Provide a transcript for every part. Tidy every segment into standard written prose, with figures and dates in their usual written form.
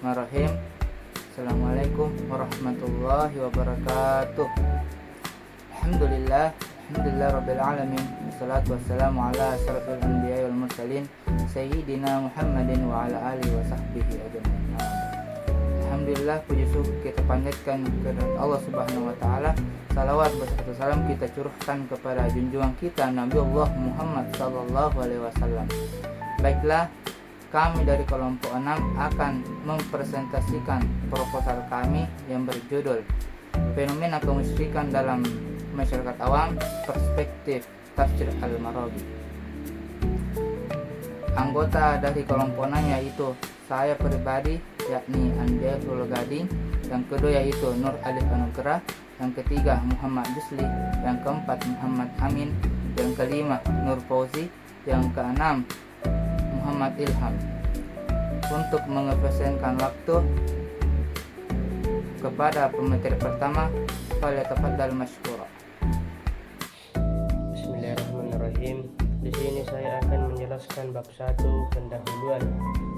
Bismillahirrahmanirrahim. Assalamualaikum warahmatullahi wabarakatuh. Alhamdulillah rabbil alamin. Wassalatu wassalamu ala asyrafil anbiya'i wal mursalin sayyidina Muhammadin wa ala alihi wa sahbihi ajma'in. Alhamdulillah, puji syukur kita panjatkan kepada Allah Subhanahu wa taala. Salawat beserta salam kita curahkan kepada junjungan kita Nabi Allah Muhammad sallallahu alaihi wasallam. Baiklah, kami dari kelompok 6 akan mempresentasikan proposal kami yang berjudul Fenomena Kemusyrikan dalam Masyarakat Awam, Perspektif Tafsir Al-Maraghi. Anggota dari kelompok 6 yaitu saya pribadi, yakni Andiatul Gading, yang kedua yaitu Nur Alif Anugrah, yang ketiga Muhammad Jusli, yang keempat Muhammad Amin, yang kelima Nur Fauzi, yang keenam Muhammad Ilham. Untuk mengepesankan waktu kepada pemateri pertama, falyatafaddal masykura. Bismillahirrahmanirrahim. Di sini saya akan menjelaskan bab 1 pendahuluan,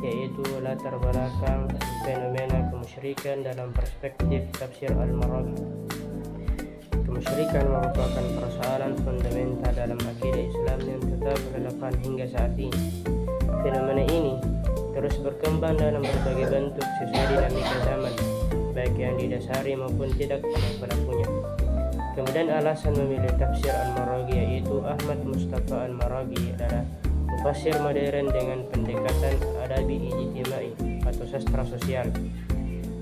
yaitu latar belakang fenomena kemusyrikan dalam perspektif tafsir Al-Maraghi. Kemusyrikan merupakan persoalan fundamental dalam akidah Islam yang tetap relevan hingga saat ini. Fenomena ini terus berkembang dalam berbagai bentuk sesuai dinamika zaman, baik yang didasari maupun tidak pada pelakunya. Kemudian alasan memilih tafsir Al-Maraghi yaitu Ahmad Mustafa Al-Maraghi adalah mufassir modern dengan pendekatan adabi ijtimai atau sastra sosial.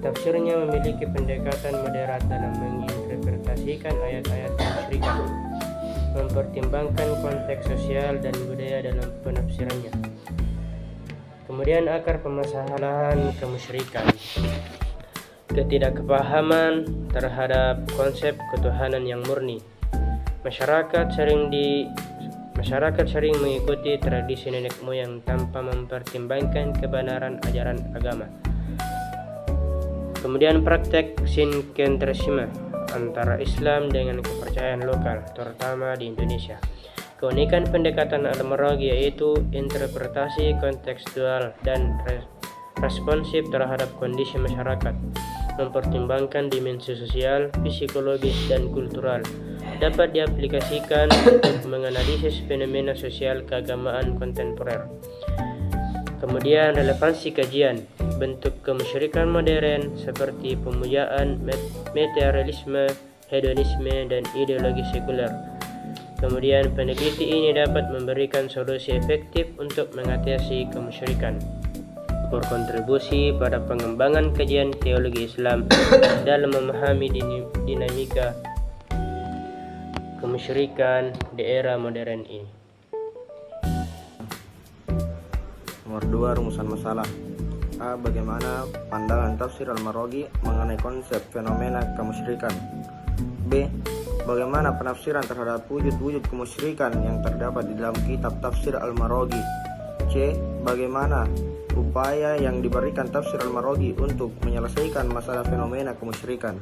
Tafsirnya memiliki pendekatan moderat dalam menginterpretasikan ayat-ayat kemusyrikan, mempertimbangkan konteks sosial dan budaya dalam penafsirannya. Kemudian akar permasalahan kemusyrikan, ketidakpahaman terhadap konsep ketuhanan yang murni. Masyarakat sering mengikuti tradisi nenek moyang tanpa mempertimbangkan kebenaran ajaran agama. Kemudian praktek sinkretrisme antara Islam dengan kepercayaan lokal, terutama di Indonesia. Keunikan pendekatan Al-Maraghi yaitu interpretasi kontekstual dan responsif terhadap kondisi masyarakat, mempertimbangkan dimensi sosial, psikologis, dan kultural, dapat diaplikasikan untuk menganalisis fenomena sosial keagamaan kontemporer. Kemudian relevansi kajian, bentuk kemusyrikan modern seperti pemujaan, materialisme, hedonisme, dan ideologi sekuler. Kemudian peneliti ini dapat memberikan solusi efektif untuk mengatasi kemusyrikan, berkontribusi pada pengembangan kajian teologi Islam dalam memahami dinamika kemusyrikan di era modern ini. Nomor 2, rumusan masalah. A. Bagaimana pandangan tafsir Al-Maraghi mengenai konsep fenomena kemusyrikan? B. Bagaimana penafsiran terhadap wujud-wujud kemusyrikan yang terdapat di dalam kitab tafsir Al-Maraghi? C. Bagaimana upaya yang diberikan tafsir Al-Maraghi untuk menyelesaikan masalah fenomena kemusyrikan?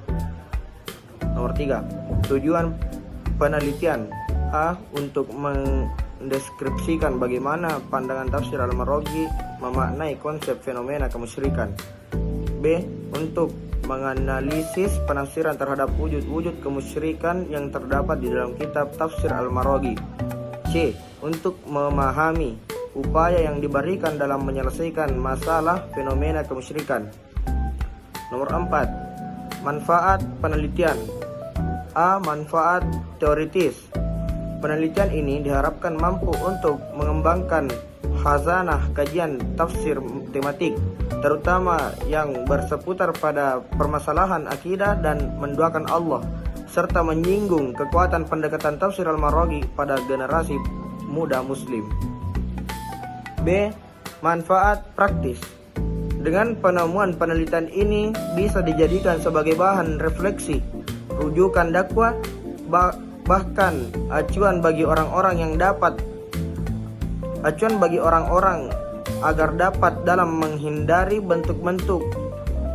Nomor 3, tujuan penelitian. A. Untuk mendeskripsikan bagaimana pandangan tafsir Al-Maraghi memaknai konsep fenomena kemusyrikan. B. Untuk menganalisis penafsiran terhadap wujud-wujud kemusyrikan yang terdapat di dalam kitab tafsir Al-Maraghi. C. Untuk memahami upaya yang diberikan dalam menyelesaikan masalah fenomena kemusyrikan. Nomor 4, manfaat penelitian. A. Manfaat teoritis. Penelitian ini diharapkan mampu untuk mengembangkan khazanah kajian tafsir tematik, terutama yang berseputar pada permasalahan akidah dan mendoakan Allah, serta menyinggung kekuatan pendekatan tafsir Al-Maraghi pada generasi muda muslim. B. Manfaat praktis. Dengan penemuan penelitian ini bisa dijadikan sebagai bahan refleksi, rujukan dakwah, bahkan acuan bagi orang-orang agar dapat dalam menghindari bentuk-bentuk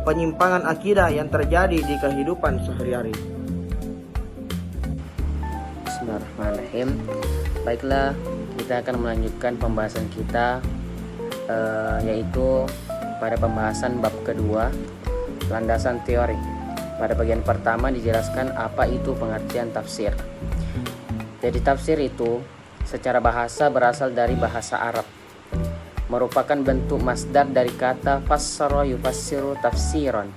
penyimpangan akidah yang terjadi di kehidupan sehari-hari. Bismillahirrahmanirrahim. Baiklah, kita akan melanjutkan pembahasan kita yaitu pada pembahasan bab kedua, landasan teori. Pada bagian pertama dijelaskan apa itu pengertian tafsir. Jadi tafsir itu secara bahasa berasal dari bahasa Arab, merupakan bentuk masdar dari kata fassara yufassiru tafsiran,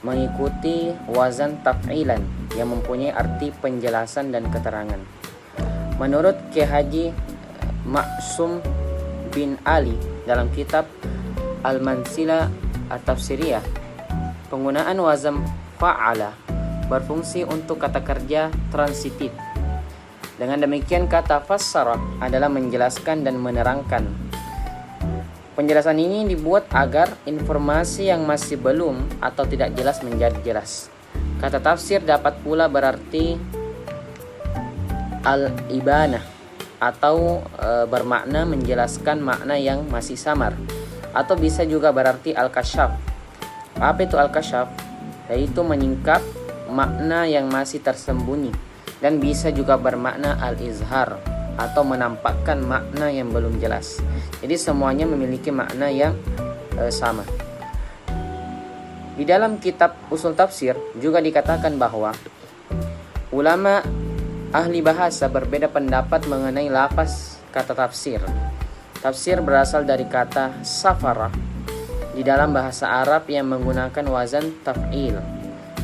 mengikuti wazan taf'ilan yang mempunyai arti penjelasan dan keterangan. Menurut Kiai Haji Maksum bin Ali dalam kitab Al-Mansilah At-Tafsiriyah, penggunaan wazan fa'ala berfungsi untuk kata kerja transitif. Dengan demikian kata fassara adalah menjelaskan dan menerangkan. Penjelasan ini dibuat agar informasi yang masih belum atau tidak jelas menjadi jelas. Kata tafsir dapat pula berarti al-ibanah atau bermakna menjelaskan makna yang masih samar, atau bisa juga berarti al-kasyaf. Apa itu al-kasyaf? Yaitu menyingkap makna yang masih tersembunyi, dan bisa juga bermakna al-izhar atau menampakkan makna yang belum jelas. Jadi semuanya memiliki makna yang sama. Di dalam kitab usul tafsir juga dikatakan bahwa ulama ahli bahasa berbeda pendapat mengenai lafaz kata tafsir. Tafsir berasal dari kata safara di dalam bahasa Arab yang menggunakan wazan taf'il,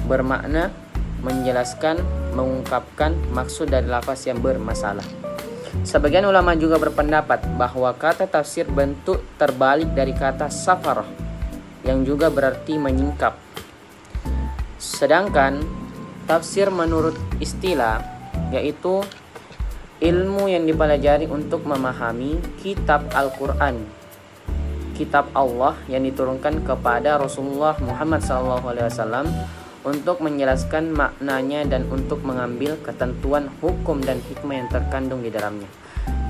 bermakna menjelaskan, mengungkapkan maksud dari lafaz yang bermasalah. Sebagian ulama juga berpendapat bahwa kata tafsir bentuk terbalik dari kata safarah yang juga berarti menyingkap. Sedangkan tafsir menurut istilah yaitu ilmu yang dipelajari untuk memahami kitab Al-Quran, kitab Allah yang diturunkan kepada Rasulullah Muhammad SAW untuk menjelaskan maknanya dan untuk mengambil ketentuan hukum dan hikmah yang terkandung di dalamnya.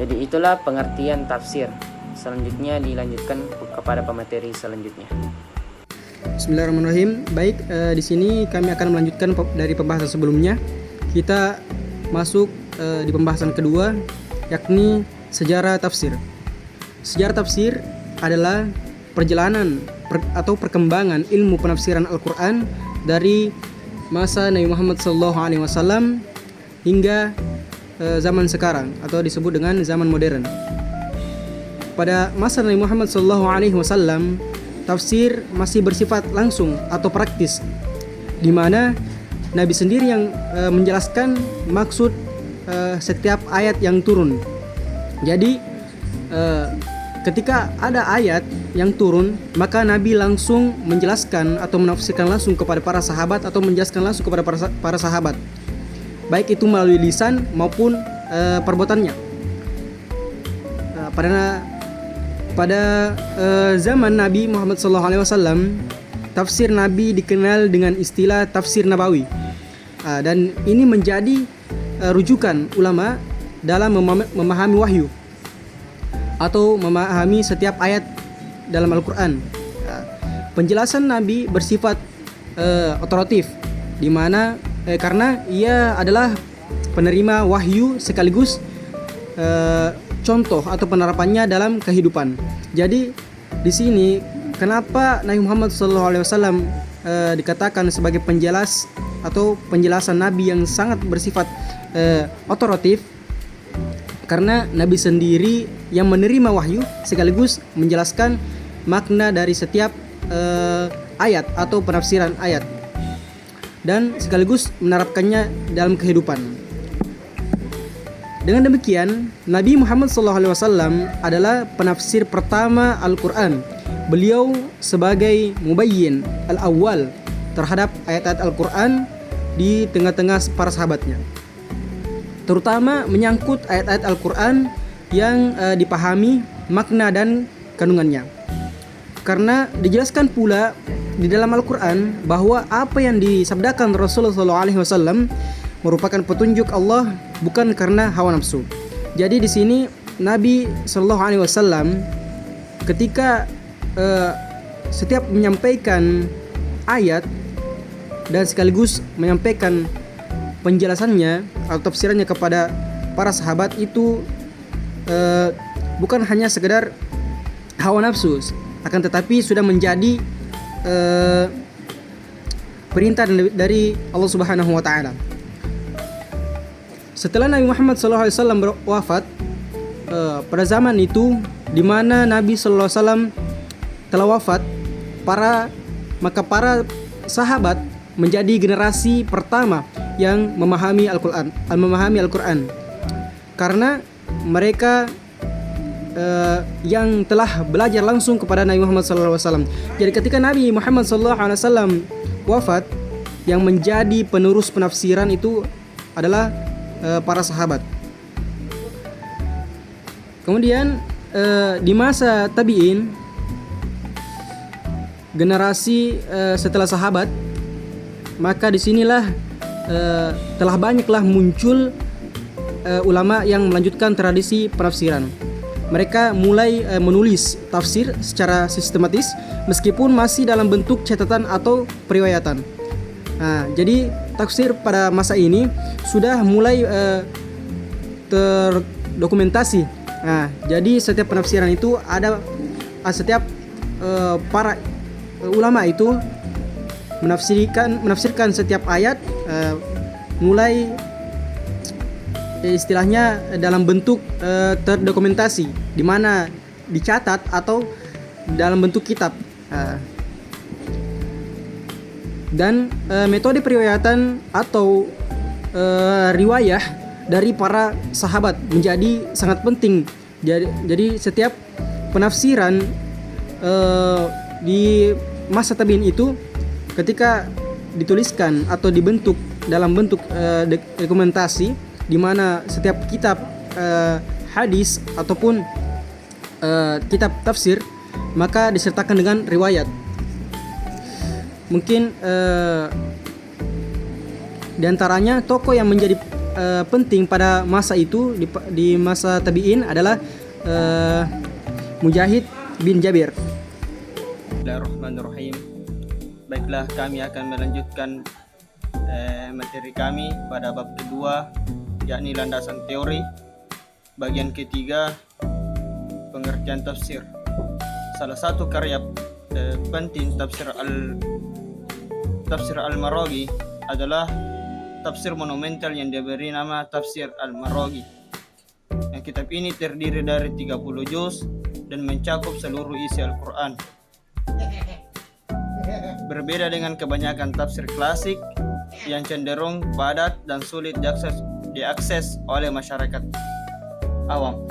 Jadi itulah pengertian tafsir. Selanjutnya dilanjutkan kepada pemateri selanjutnya. Bismillahirrahmanirrahim. Baik, di sini kami akan melanjutkan dari pembahasan sebelumnya. Kita masuk di pembahasan kedua, yakni sejarah tafsir. Sejarah tafsir adalah perjalanan atau perkembangan ilmu penafsiran Al-Quran dari masa Nabi Muhammad SAW hingga zaman sekarang atau disebut dengan zaman modern. Pada masa Nabi Muhammad SAW, tafsir masih bersifat langsung atau praktis, di mana Nabi sendiri yang menjelaskan maksud setiap ayat yang turun. Jadi ketika ada ayat yang turun, maka Nabi langsung menjelaskan atau menafsirkan langsung kepada para sahabat atau menjelaskan langsung kepada para sahabat, baik itu melalui lisan maupun perbuatannya. Pada zaman Nabi Muhammad SAW, tafsir Nabi dikenal dengan istilah tafsir nabawi, dan ini menjadi rujukan ulama dalam memahami wahyu atau memahami setiap ayat dalam Al-Quran. Penjelasan Nabi bersifat otoratif, di mana karena ia adalah penerima wahyu sekaligus contoh atau penerapannya dalam kehidupan. Jadi di sini kenapa Nabi Muhammad SAW dikatakan sebagai penjelas atau penjelasan Nabi yang sangat bersifat otoratif, karena Nabi sendiri yang menerima wahyu sekaligus menjelaskan makna dari setiap ayat atau penafsiran ayat dan sekaligus menerapkannya dalam kehidupan. Dengan demikian, Nabi Muhammad SAW adalah penafsir pertama Al-Quran. Beliau sebagai mubayyin al-awwal terhadap ayat-ayat Al-Quran di tengah-tengah para sahabatnya, terutama menyangkut ayat-ayat Al-Quran yang dipahami makna dan kandungannya. Karena dijelaskan pula di dalam Al-Quran bahwa apa yang disabdakan Rasulullah SAW merupakan petunjuk Allah, bukan karena hawa nafsu. Jadi di sini Nabi SAW ketika setiap menyampaikan ayat dan sekaligus menyampaikan penjelasannya atau tafsirannya kepada para sahabat itu bukan hanya sekedar hawa nafsu, akan tetapi sudah menjadi perintah dari Allah Subhanahu wa taala. Setelah Nabi Muhammad SAW wafat, pada zaman itu di mana Nabi SAW telah wafat, maka para sahabat menjadi generasi pertama yang memahami Al-Quran, karena mereka yang telah belajar langsung kepada Nabi Muhammad SAW. Jadi ketika Nabi Muhammad SAW wafat, yang menjadi penerus penafsiran itu adalah para sahabat. Kemudian di masa tabi'in, generasi setelah sahabat, maka disinilah telah banyaklah muncul ulama yang melanjutkan tradisi penafsiran. Mereka mulai menulis tafsir secara sistematis meskipun masih dalam bentuk catatan atau periwayatan. Nah, jadi tafsir pada masa ini sudah mulai terdokumentasi. Nah, jadi setiap penafsiran itu ada setiap para ulama itu menafsirkan setiap ayat mulai istilahnya dalam bentuk terdokumentasi, di mana dicatat atau dalam bentuk kitab. Dan metode periwayatan atau riwayah dari para sahabat menjadi sangat penting. Jadi setiap penafsiran di masa tabi'in itu ketika dituliskan atau dibentuk dalam bentuk dokumentasi, di mana setiap kitab hadis ataupun kitab tafsir maka disertakan dengan riwayat. Mungkin di antaranya tokoh yang menjadi penting pada masa itu di masa tabi'in adalah Mujahid bin Jabir. Bismillahirrahmanirrahim. Baiklah, kami akan melanjutkan materi kami pada bab kedua, yakni landasan teori. Bagian ketiga, pengertian tafsir. Salah satu karya penting tafsir Al-Maraghi adalah tafsir monumental yang diberi nama Tafsir Al-Maraghi. Yang kitab ini terdiri dari 30 juz dan mencakup seluruh isi Al-Quran. Berbeda dengan kebanyakan tafsir klasik yang cenderung padat dan sulit diakses oleh masyarakat awam.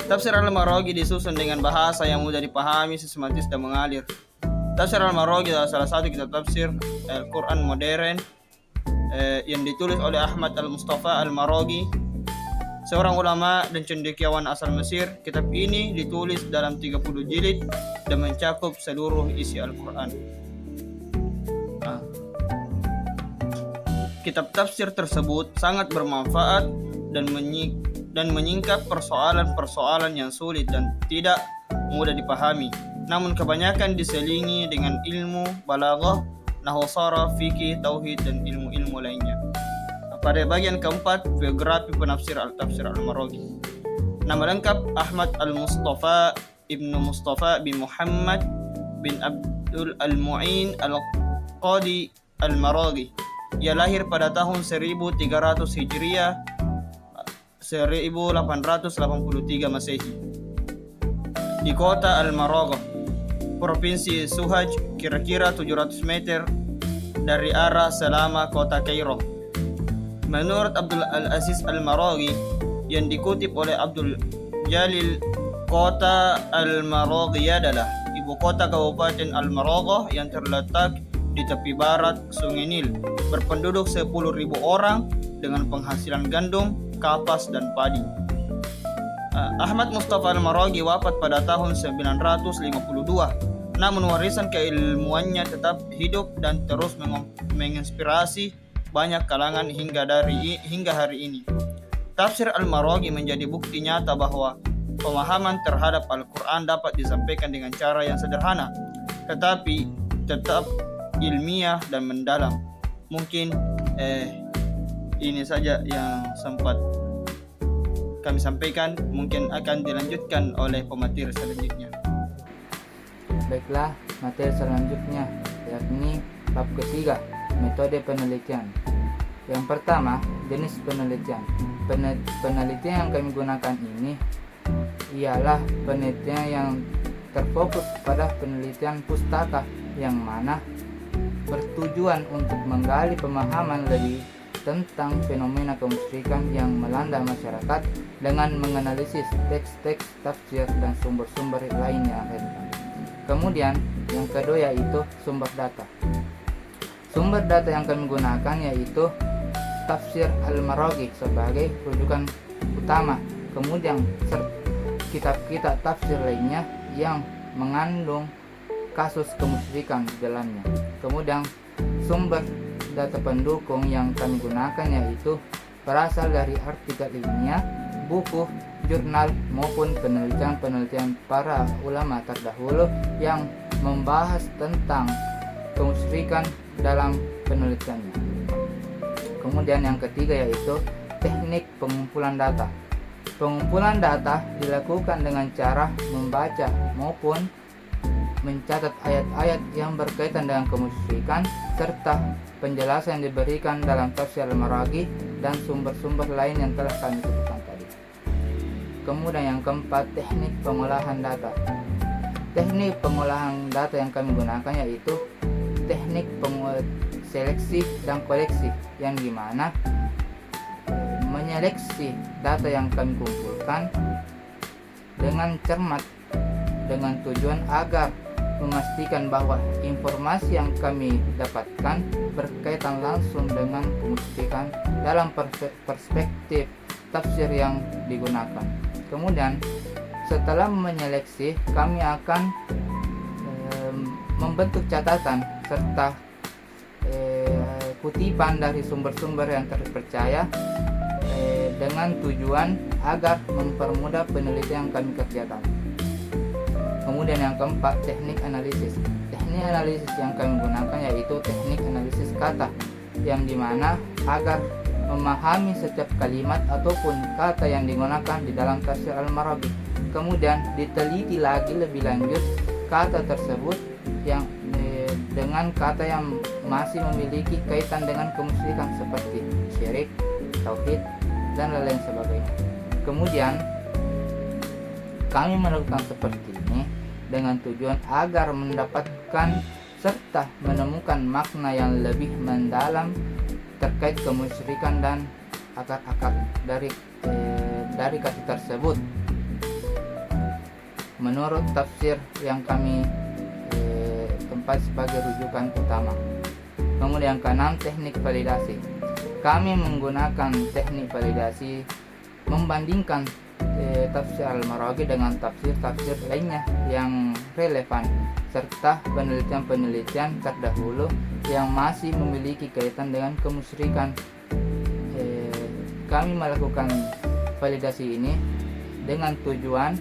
Tafsir Al-Maraghi disusun dengan bahasa yang mudah dipahami, sistematis dan mengalir. Tafsir Al-Maraghi adalah salah satu kitab tafsir Al-Quran modern yang ditulis oleh Ahmad Al-Mustafa Al-Maraghi, seorang ulama dan cendekiawan asal Mesir. Kitab ini ditulis dalam 30 jilid dan mencakup seluruh isi Al-Quran. Kitab tafsir tersebut sangat bermanfaat dan menyingkap persoalan-persoalan yang sulit dan tidak mudah dipahami, namun kebanyakan diselingi dengan ilmu balaghah, nahwu sharaf, fikih, tauhid dan ilmu-ilmu lainnya. Pada bagian keempat, biografi penafsir Al-Tafsir Al-Maraghi. Nama lengkap Ahmad Al-Mustafa Ibnu Mustafa bin Muhammad bin Abdul Al-Mu'in Al-Qadi Al-Maraghi. Ia lahir pada tahun 1300 Hijriah, 1883 Masehi, di kota Al-Maraghah, provinsi Suhaj, kira-kira 700 meter dari arah selama kota Kairo. Menurut Abdul Al-Aziz Al-Maraghi yang dikutip oleh Abdul Jalil, kota Al-Maraghi adalah ibu kota Kabupaten Al-Maraghah yang terletak di tepi barat Sungai Nil, berpenduduk 10.000 orang dengan penghasilan gandum, kapas dan padi. Ahmad Mustafa Al-Maraghi wafat pada tahun 952, namun warisan keilmuannya tetap hidup dan terus menginspirasi banyak kalangan hingga hari ini. Tafsir Al-Maraghi menjadi bukti nyata bahwa pemahaman terhadap Al-Quran dapat disampaikan dengan cara yang sederhana, tetapi tetap ilmiah dan mendalam. Mungkin ini saja yang sempat kami sampaikan mungkin akan dilanjutkan oleh pemateri selanjutnya. Baiklah, materi selanjutnya yakni bab ketiga, metode penelitian. Yang pertama, jenis penelitian. Penelitian yang kami gunakan ini ialah penelitian yang terfokus pada penelitian pustaka, yang mana bertujuan untuk menggali pemahaman lebih tentang fenomena kemusyrikan yang melanda masyarakat dengan menganalisis teks-teks, tafsir, dan sumber-sumber lainnya. Kemudian yang kedua yaitu sumber data. Sumber data yang kami gunakan yaitu tafsir Al-Maraghi sebagai rujukan utama, kemudian kitab-kitab tafsir lainnya yang mengandung kasus kemusyrikan di dalamnya. Kemudian sumber data pendukung yang kami gunakan yaitu berasal dari artikel ilmiah, buku, jurnal maupun penelitian-penelitian para ulama terdahulu yang membahas tentang kemusyrikan dalam penelitiannya. Kemudian yang ketiga yaitu teknik pengumpulan data. Pengumpulan data dilakukan dengan cara membaca maupun mencatat ayat-ayat yang berkaitan dengan kemusyrikan serta penjelasan yang diberikan dalam tafsir Al-Maraghi dan sumber-sumber lain yang telah kami sebutkan tadi. Kemudian yang keempat, teknik pengolahan data. Teknik pengolahan data yang kami gunakan yaitu teknik seleksi dan koleksi, yang dimana menyeleksi data yang kami kumpulkan dengan cermat dengan tujuan agar memastikan bahwa informasi yang kami dapatkan berkaitan langsung dengan kemusyrikan dalam perspektif tafsir yang digunakan. Kemudian setelah menyeleksi, kami akan membentuk catatan serta kutipan dari sumber-sumber yang terpercaya dengan tujuan agar mempermudah penelitian yang kami kerjakan. Kemudian yang keempat, teknik analisis. Teknik analisis yang kami gunakan yaitu teknik analisis kata, yang dimana agar memahami setiap kalimat ataupun kata yang digunakan di dalam tafsir Al-Maraghi. Kemudian diteliti lagi lebih lanjut kata tersebut yang dengan kata yang masih memiliki kaitan dengan kemusyrikan seperti syirik, tauhid, dan lain sebagainya. Kemudian kami melakukan seperti ini dengan tujuan agar mendapatkan serta menemukan makna yang lebih mendalam terkait kemusyrikan dan akar-akar dari kata tersebut menurut tafsir yang kami tempat sebagai rujukan utama. Kemudian yang keenam, teknik validasi. Kami menggunakan teknik validasi membandingkan tafsir Al-Maraghi dengan tafsir-tafsir lainnya yang relevan serta penelitian-penelitian terdahulu yang masih memiliki kaitan dengan kemusyrikan. Kami melakukan validasi ini dengan tujuan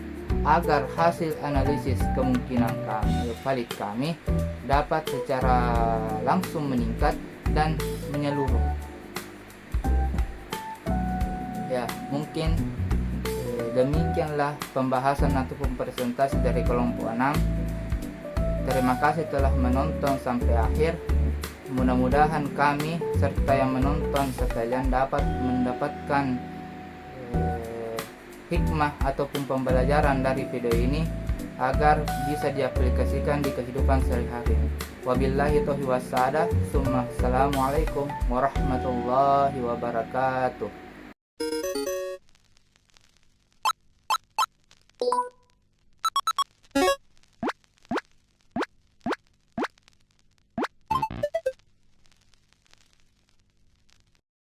agar hasil analisis kemungkinan valid kami dapat secara langsung meningkat dan menyeluruh. Ya, mungkin demikianlah pembahasan ataupun presentasi dari kelompok 6. Terima kasih telah menonton sampai akhir. Mudah-mudahan kami serta yang menonton sekalian dapat mendapatkan hikmah ataupun pembelajaran dari video ini agar bisa diaplikasikan di kehidupan sehari-hari. Wabillahi taufiq wassadah. Assalamualaikum warahmatullahi wabarakatuh.